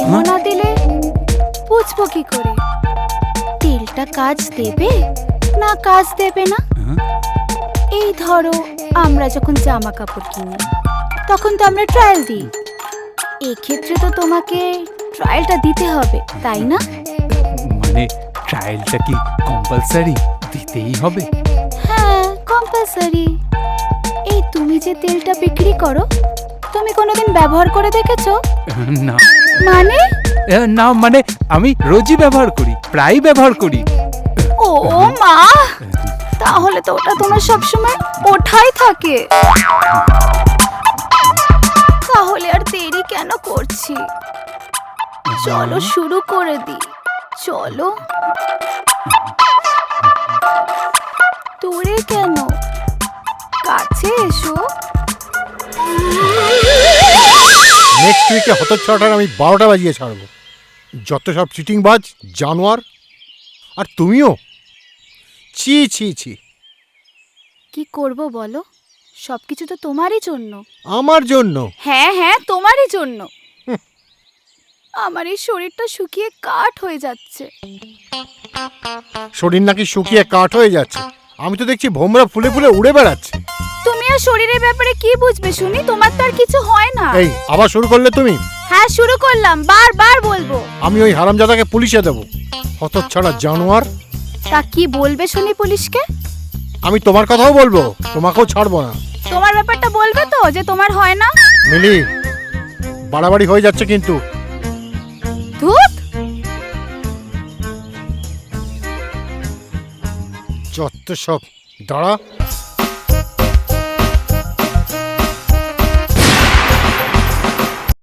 চুমো না দিলে বুঝবো কি করে তেলটা কাজ দেবে না কাজ দেবে না? এই ধরো আমরা যখন জামা কাপড় কিনি তখন তো আমরা ট্রায়াল দিই, এক্ষেত্রে তো তোমাকে ট্রায়ালটা দিতে হবে, তাই না? মানে ট্রায়ালটা কি কম্পালসারি দিতেই হবে? হ্যাঁ, কম্পালসারি। এই তুমি যে তেলটা বিক্রি করো, তুমি কোনোদিন ব্যবহার করে দেখেছো? না মানে? না মানে আমি রোজই ব্যবহার করি, প্রায় ব্যবহার করি। ও মা, তাহলে তো ওটা তোমার সবসময় ওঠাই থাকে। তাহলে আর দেরি কেন করছি, চলো শুরু করে দিই। চলো। দূরে কেন, কাছে এসো। নেক্সট উইকে হতচ্ছাড়াটার আমি 12টা বাজিয়ে ছাড়বো। যত সব চিটিংবাজ জানোয়ার। আর তুমিও, ছি ছি ছি। কি করব বলো, সবকিছু তো তোমারই জন্য। আমার জন্য? হ্যাঁ হ্যাঁ, তোমারই জন্য। আমার এই শরীরটা শুকিয়ে কাঠ হয়ে যাচ্ছে। শরীর নাকি শুকিয়ে কাঠ হয়ে যাচ্ছে? আমি তো দেখছি ভোমরা ফুলে ফুলে উড়ে বেড়াচ্ছে। তুমি আর শরীরের ব্যাপারে কি বুঝবে শুনি, তোমার তো আর কিছু হয় না। এই আবার শুরু করলে তুমি? হ্যাঁ শুরু করলাম, বারবার বলবো। আমি ওই হারামজাদাকে পুলিশে দেবো। হতচ্ছাড়া জানোয়ার। তা কি বলবে শুনি পুলিশকে? আমি তোমার কথাও বলবো, তোমাকেও ছাড়বো না। তোমার ব্যাপারটা বলবে তো যে তোমার হয় না? মিলি, বাড়াবাড়ি হয়ে যাচ্ছে কিন্তু। ধুত। যত সব। দাঁড়া।